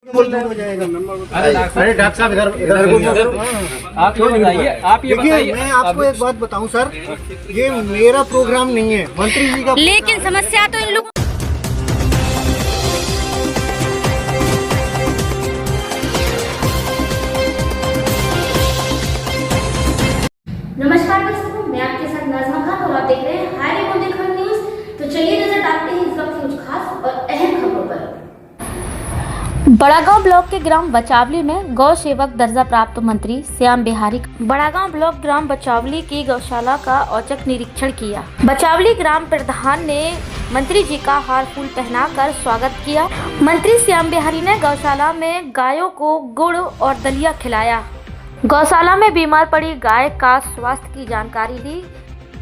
हो जाएगा। अरे डॉक्टर साहब इधर आप ये बताइए, देखिए मैं आपको एक बात बताऊं सर, ये मेरा प्रोग्राम नहीं है, मंत्री जी का। लेकिन समस्या तो इन लोगों। नमस्कार दोस्तों, मैं आपके साथ नाज़मा खान और आप देख रहे हैं हाय रेडियो खबर न्यूज। तो चलिए नजर डालते हैं इस वक्त कुछ खास और अहम खबरों पर। बड़ागांव ब्लॉक के ग्राम बचावली में गौ सेवक दर्जा प्राप्त मंत्री श्याम बिहारी बड़ागांव ब्लॉक ग्राम बचावली की गौशाला का औचक निरीक्षण किया। बचावली ग्राम प्रधान ने मंत्री जी का हार फूल पहनाकर स्वागत किया। मंत्री श्याम बिहारी ने गौशाला में गायों को गुड़ और दलिया खिलाया। गौशाला में बीमार पड़ी गाय का स्वास्थ्य की जानकारी ली।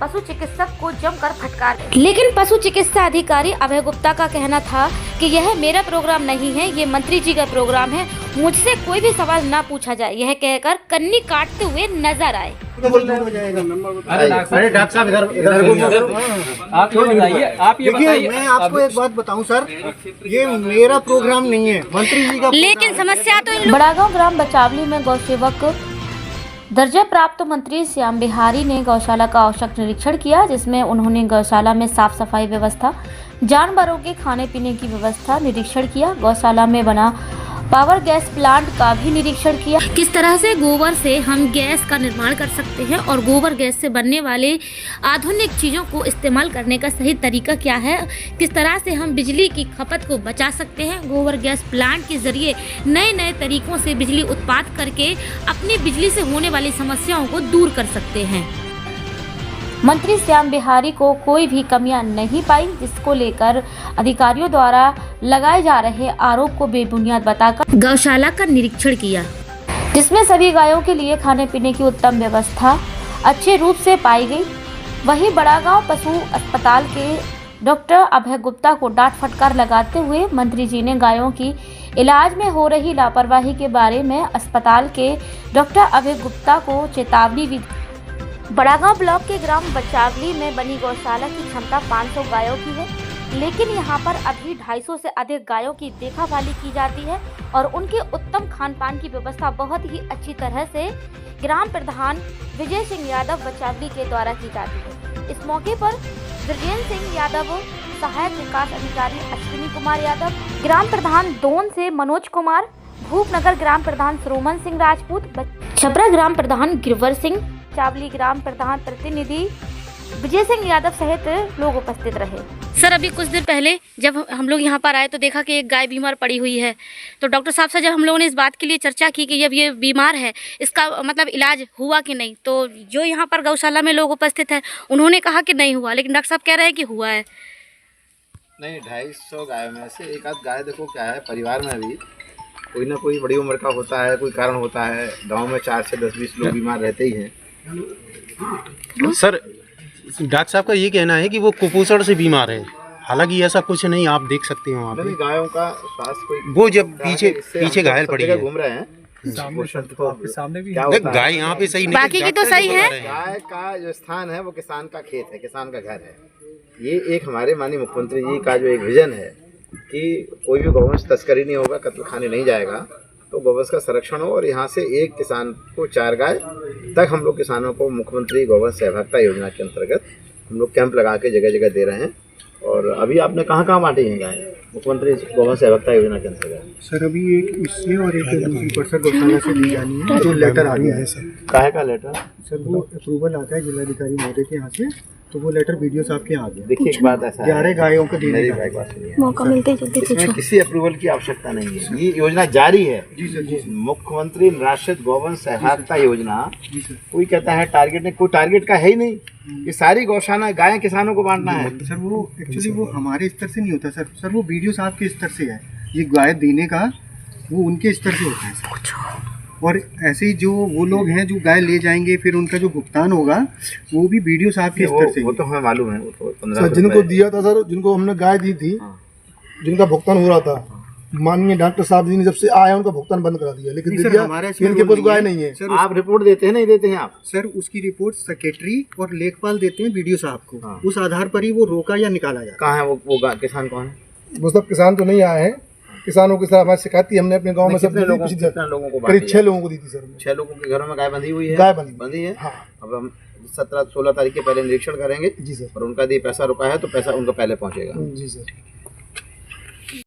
पशु चिकित्सक को जमकर फटकार, लेकिन पशु चिकित्सा अधिकारी अभय गुप्ता का कहना था कि यह मेरा प्रोग्राम नहीं है, ये मंत्री जी का प्रोग्राम है, मुझसे कोई भी सवाल ना पूछा जाए। यह कहकर कन्नी काटते हुए नजर आए। अरे डॉक्टर साहब इधर आप ये बताइए, देखिए मैं आपको एक बात बताऊं सर, ये मेरा प्रोग्राम नहीं है, मंत्री जी का। लेकिन समस्या तो बड़ागांव ग्राम बचावली में गौ सेवक दर्जा प्राप्त मंत्री श्याम बिहारी ने गौशाला का औचक निरीक्षण किया, जिसमें उन्होंने गौशाला में साफ सफाई व्यवस्था, जानवरों के खाने पीने की व्यवस्था निरीक्षण किया। गौशाला में बना पावर गैस प्लांट का भी निरीक्षण किया। किस तरह से गोबर से हम गैस का निर्माण कर सकते हैं और गोबर गैस से बनने वाले आधुनिक चीज़ों को इस्तेमाल करने का सही तरीका क्या है, किस तरह से हम बिजली की खपत को बचा सकते हैं। गोबर गैस प्लांट के जरिए नए नए तरीकों से बिजली उत्पादन करके अपनी बिजली से होने वाली समस्याओं को दूर कर सकते हैं। मंत्री श्याम बिहारी को कोई भी कमियां नहीं पाई, जिसको लेकर अधिकारियों द्वारा लगाए जा रहे आरोप को बेबुनियाद बताकर गौशाला का निरीक्षण किया, जिसमें सभी गायों के लिए खाने पीने की उत्तम व्यवस्था अच्छे रूप से पाई गई। वहीं बड़ागांव पशु अस्पताल के डॉक्टर अभय गुप्ता को डांट फटकार लगाते हुए मंत्री जी ने गायों की इलाज में हो रही लापरवाही के बारे में अस्पताल के डॉक्टर अभय गुप्ता को चेतावनी दी। बड़ागांव ब्लॉक के ग्राम बचावली में बनी गौशाला की क्षमता 500 गायों की है, लेकिन यहां पर अभी 250 से अधिक गायों की देखभाली की जाती है और उनके उत्तम खान पान की व्यवस्था बहुत ही अच्छी तरह से ग्राम प्रधान विजय सिंह यादव बचावली के द्वारा की जाती है। इस मौके पर ब्रजेंद्र सिंह यादव, सहायक विकास अधिकारी अश्विनी कुमार यादव, ग्राम प्रधान दोन से मनोज कुमार, भूपनगर ग्राम प्रधान सुरोमन सिंह राजपूत, छपरा ग्राम प्रधान गिरवर सिंह, चावली ग्राम प्रधान प्रतिनिधि विजय सिंह यादव सहित लोग उपस्थित रहे। सर, अभी कुछ दिन पहले जब हम लोग यहाँ पर आए तो देखा कि एक गाय बीमार पड़ी हुई है, तो डॉक्टर साहब से जब हम लोगों ने इस बात के लिए चर्चा की कि जब ये बीमार है इसका मतलब इलाज हुआ कि नहीं, तो जो यहाँ पर गौशाला में लोग उपस्थित हैं उन्होंने कहा कि नहीं हुआ, लेकिन डॉक्टर साहब कह रहे हैं कि हुआ है। नहीं, 250 गाय में से एक आध गाय, देखो क्या है, परिवार में भी कोई ना कोई बड़ी उम्र का होता है, कोई कारण होता है। गांव में 4 से 10-20 लोग बीमार रहते ही हैं। सर, डॉक्टर साहब का ये कहना है कि वो कुपोषण से बीमार है, हालांकि ऐसा कुछ नहीं, आप देख सकते हो वहाँ पे गायों का स्वास्थ्य कोई, वो जब पीछे घायल पड़ी है, घूम रहे हैं आपके सामने भी गाय यहाँ पे सही नहीं, बाकी की तो सही है। गाय का जो स्थान है वो किसान का खेत है, किसान का घर है। ये एक हमारे माननीय मुख्यमंत्री जी का जो एक विजन है कि कोई भी गौवंश तस्करी नहीं होगा, कत्ल खाने नहीं जाएगा, तो गौवंश का संरक्षण हो। और यहाँ से एक किसान को 4 गाय तक हम लोग किसानों को मुख्यमंत्री गौवंश सहभागिता योजना के अंतर्गत हम लोग कैंप लगा के जगह जगह दे रहे हैं। और अभी आपने कहाँ बांटी हैं गाय मुख्यमंत्री गौवंश सहभागिता योजना के अंतर्गत? सर, अभी एक इससे और एक दूसरी परसर गौशाला से दी जानी है, जो लेटर आ गया है सर। काहे का लेटर? सर, वो अप्रूवल आता है जिलाधिकारी महोदय के यहाँ से, तो वो लेटर वीडियो साहब के आ गया। देखिए, एक बात ऐसा है, 11 गायों को देने का मौका मिलते जल्दी इसमें किसी अप्रूवल की आवश्यकता नहीं है, ये योजना जारी है। जी सर, जी मुख्यमंत्री निराश्रित गौवंश सहभागिता योजना। जी सर। कोई कहता है टारगेट नहीं, कोई टारगेट का है ही नहीं, ये सारी गौशाला गायें किसानों को बांटना है। सर, वो एक्चुअली वो हमारे स्तर से नहीं होता सर, वो वीडियो साहब के स्तर से है। ये गाय देने का वो उनके स्तर से होता है सर। और ऐसे ही जो वो लोग हैं जो गाय ले जाएंगे, फिर उनका जो भुगतान होगा वो भी वीडियो साहब के स्तर से। वो तो हमें मालूम है, वो तो 15 सर जिनको दिया था सर, जिनको हमने गाय दी थी, जिनका भुगतान हो रहा था, माननीय डॉक्टर साहब जी ने जब से आया उनका भुगतान बंद करा दिया, लेकिन इनके पास गाय नहीं है। सर, आप रिपोर्ट देते हैं, नहीं देते हैं आप? सर, उसकी रिपोर्ट सेक्रेटरी और लेखपाल देते हैं वीडियो साहब को। उस आधार पर ही वो रोका या निकाला जाए। कहाँ है वो किसान कौन है? वो सब किसान तो नहीं आए हैं, किसानों के साथ हमारी शिकायत थी, हमने अपने गांव में सब कितने लोगों को बांट करीब दिया? 6 लोगों को दी थी सर हमने। 6 लोगों के घरों में गाय बंधी हुई है? गाय बंधी है। हाँ अब हम 17-16 तारीख के पहले निरीक्षण करेंगे जी सर। और उनका यदि पैसा रुका है तो पैसा उनको पहले पहुंचेगा। जी सर।